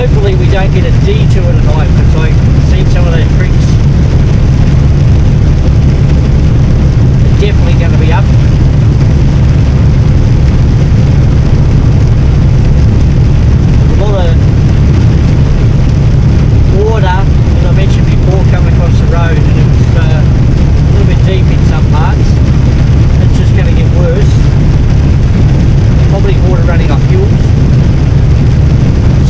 hopefully we don't get a detour tonight, because I've seen some of those creeks. They're definitely going to be up. A lot of water, as I mentioned before, coming across the road, and it's a little bit deep in some parts. It's just going to get worse. Probably water running off fuels.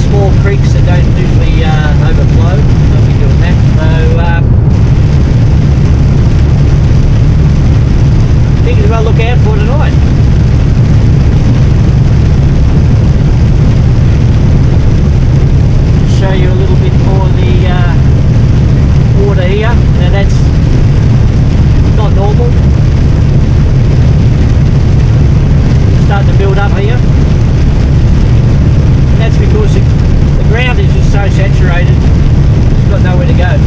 Small creeks that don't usually overflow, they'll be doing that. So things well look out for tonight. Show you a little bit more of the water here. Now that's not normal. It's starting to build up here. That's because the ground is just so saturated, it's got nowhere to go.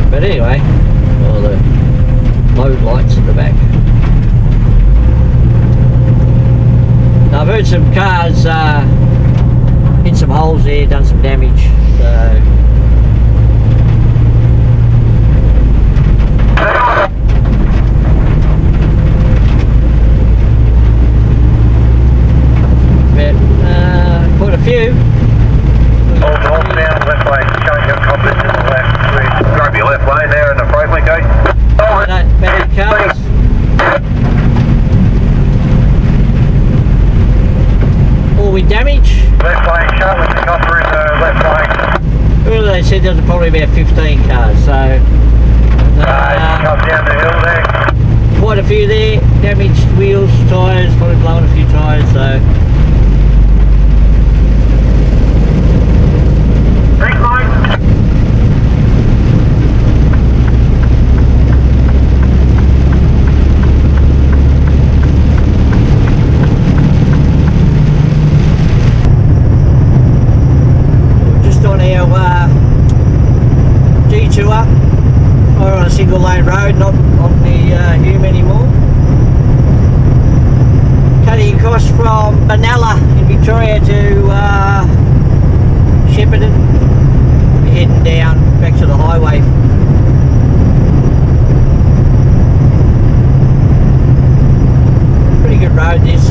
But anyway, all the load lights at the back. Now I've heard some cars hit some holes there, done some damage. So quite a few. Hold down left lane, change your compass to the left. Grab your left lane there in the braking gate. Bad cars. All with damage. Left lane, shut with the copper in the left lane. Well, they said there's probably about 15 cars, so come down the hill there. quite a few there. Damaged wheels, tyres, probably blowing a few tyres, so detour. We're on a single lane road, not on the Hume anymore. Cutting across from Benalla in Victoria to Shepparton. We're heading down back to the highway. Pretty good road this.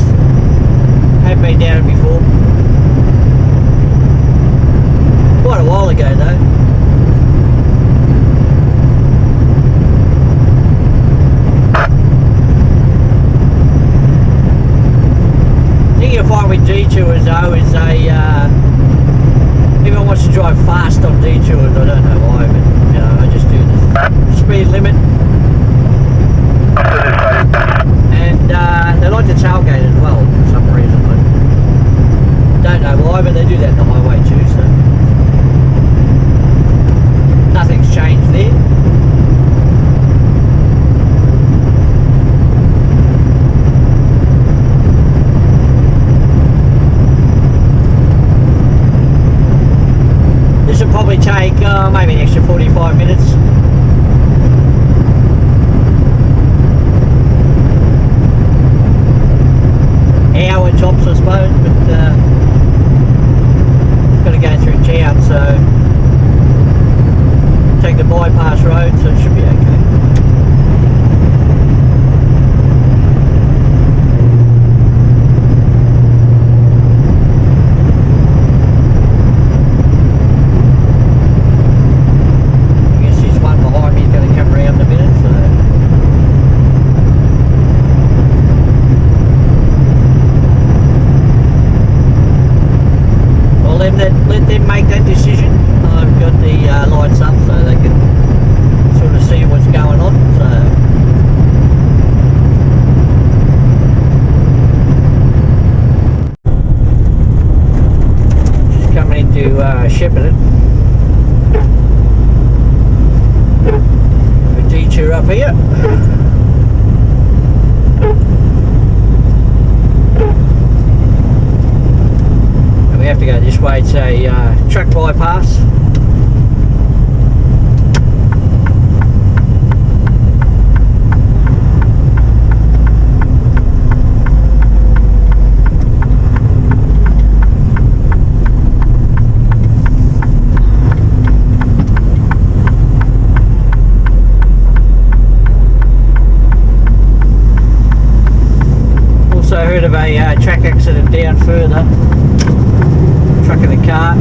Have been down it before. Quite a while ago though. I find with detours though is everyone wants to drive fast on detours. I don't know why, but you know, I just do the speed limit, and they like to tailgate as well for some reason. I don't know why, but they do that in the highway too. So nothing's changed there. suppose, but got to go through town, so take the bypass road, so it should be okay. Let them make that decision. I've got the lights up so they can sort of see what's going on. So just coming into Shepparton. A detour up here. We have to go this way. It's a truck bypass. Also heard of a track accident down further. Truck in the car,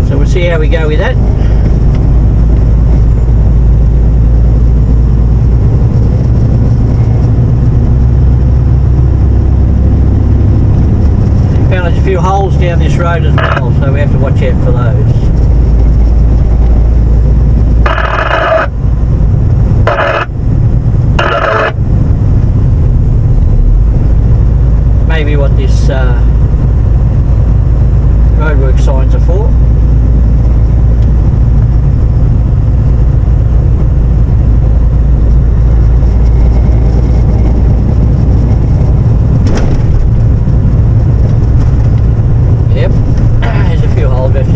so we'll see how we go with that. Found there's a few holes down this road as well, so we have to watch out for those. Maybe what this roadwork signs are for. Yep, there's a few holes left.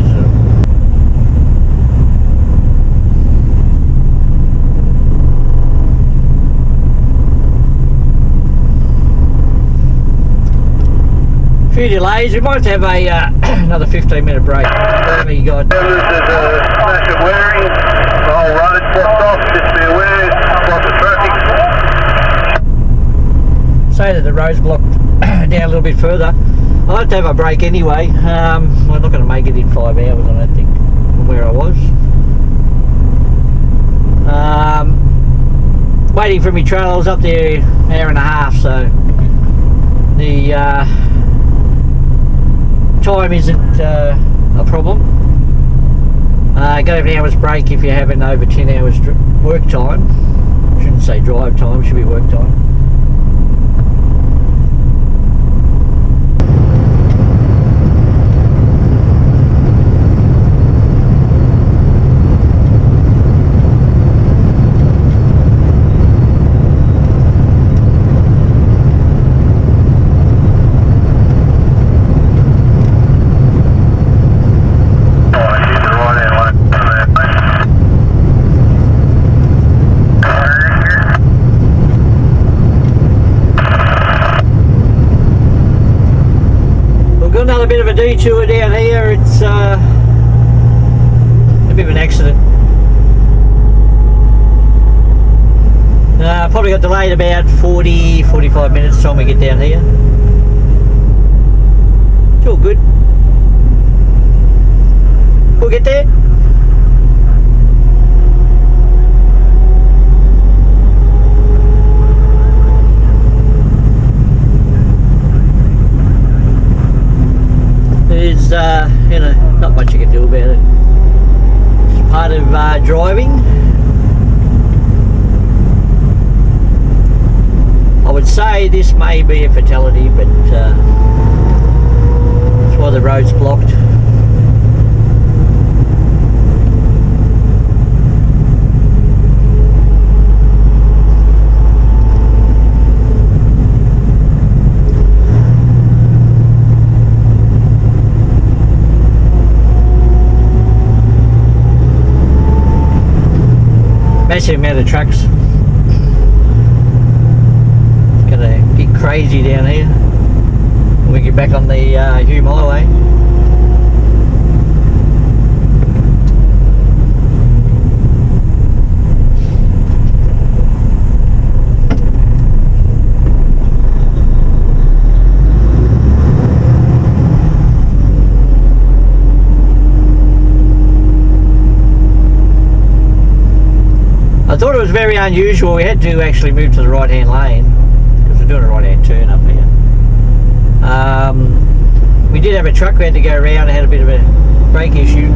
Few delays. We might have a another 15-minute break. Whatever you got. There's a smash of wearing. The whole road blocked off. Just be aware. Lots of traffic. Say that the road's blocked down a little bit further. I'll have to have a break anyway. I'm not going to make it in 5 hours, I don't think, from where I was. Waiting for me trailer. I was up there an hour and a half, so the time isn't a problem. Go have an hour's break if you're having over 10 hours work time. Shouldn't say drive time, should be work time. Another bit of a detour down here. It's a bit of an accident. Probably got delayed about 40-45 minutes time we get down here. It's all good. We'll get there. There's you know, not much you can do about it. It's part of driving. I would say this may be a fatality, but that's why the road's blocked. Massive amount of trucks. It's gonna get crazy down here. We get back on the Hume Highway. I thought it was very unusual. We had to actually move to the right hand lane because we're doing a right hand turn up here. We did have a truck we had to go around. It had a bit of a brake issue,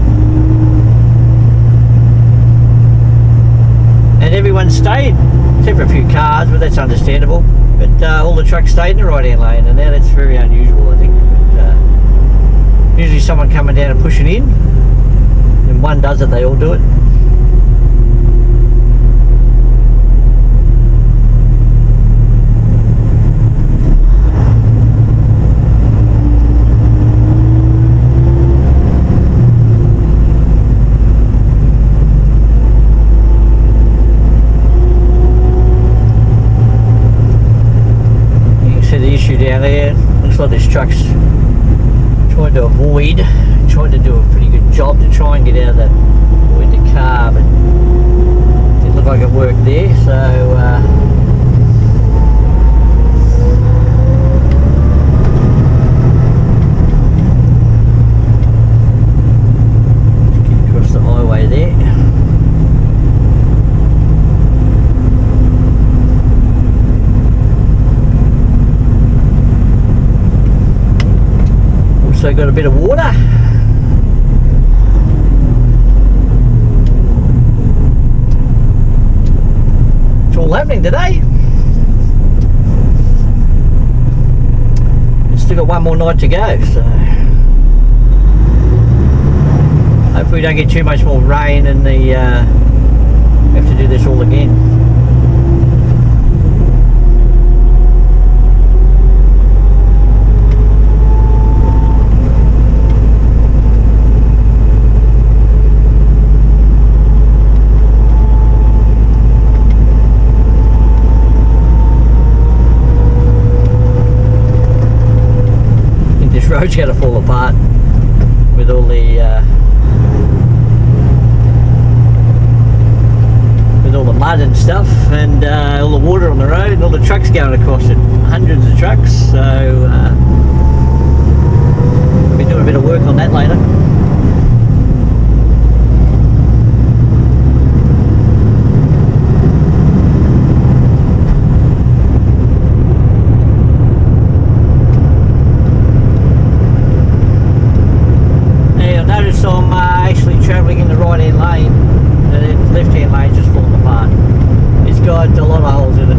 and everyone stayed except for a few cars, but that's understandable. But all the trucks stayed in the right hand lane, and now that's very unusual, I think. But, usually someone coming down and pushing in, and one does it, they all do it. Down there, looks like this truck's trying to do a pretty good job to try and get out of the avoid the car, but didn't look like it worked there. So get across the highway there. Also got a bit of water. It's all happening today. We've still got one more night to go, so hopefully we don't get too much more rain and we have to do this all again. Road's going to fall apart with all the mud and stuff, and all the water on the road, and all the trucks going across it, hundreds of trucks. So we'll be doing a bit of work on that later. I'm actually travelling in the right hand lane, and the left hand lane just falling apart. It's got a lot of holes in it.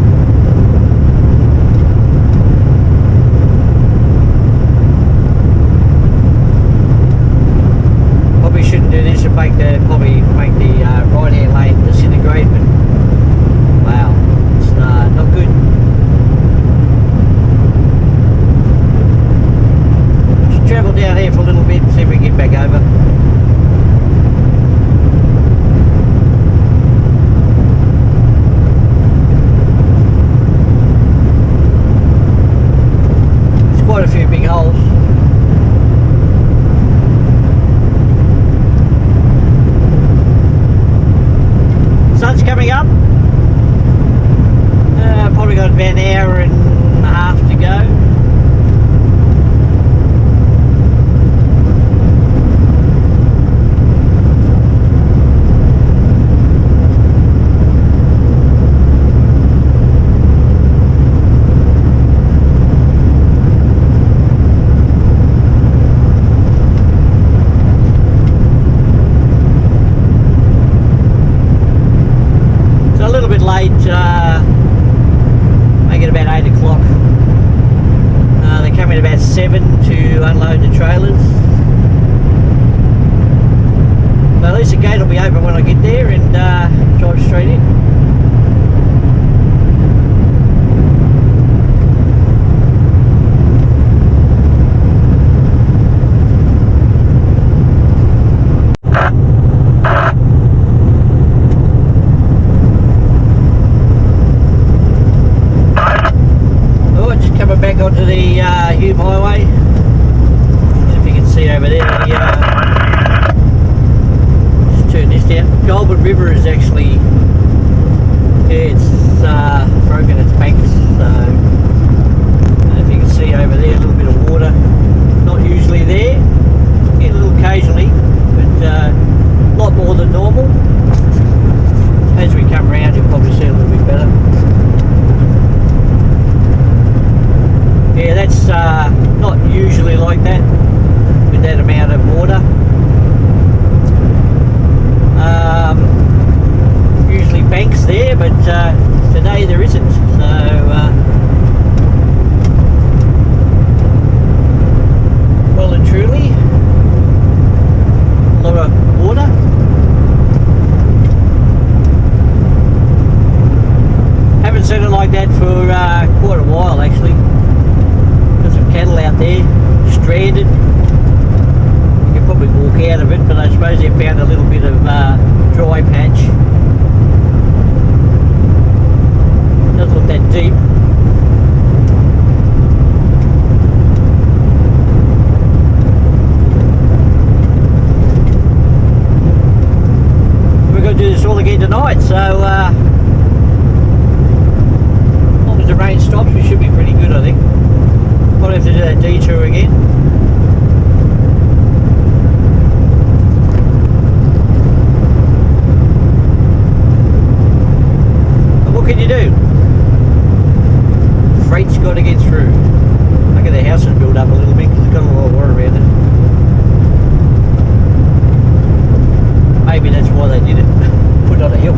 Probably shouldn't do this and probably make the right hand lane disintegrate, but wow, it's not good. Just travel down here for a little bit and see if we can get back over. Quite a few big holes. Sun's coming up. Probably got about an hour and a half to go. Make it about 8 o'clock. They come in about 7 to unload the trailers. So at least the gate will be open when I get there and drive straight in. Hume massive highway. If you can see over there, just turn this down. Goulburn River is actually, it's broken its banks. So if you can see over there, a little bit of water. Not usually there. Get a little occasionally, but a lot more than normal. As we come around, you'll probably see a little bit better. Yeah, that's not usually like that with that amount of water. Usually banks there, but today there isn't. So well and truly, a lot of water. Haven't seen it like that for quite a while actually. Got some cattle out there, stranded. You could probably walk out of it, but I suppose they found a little bit of dry patch. Doesn't look that deep. We're going to do this all again tonight, so as long as the rain stops, we should be pretty good, I think. Might have to do that detour again. But what can you do? Freight's got to get through. Look at the house is built up a little bit because it's got a lot of water around it. Maybe that's why they did it. Put it on a hill.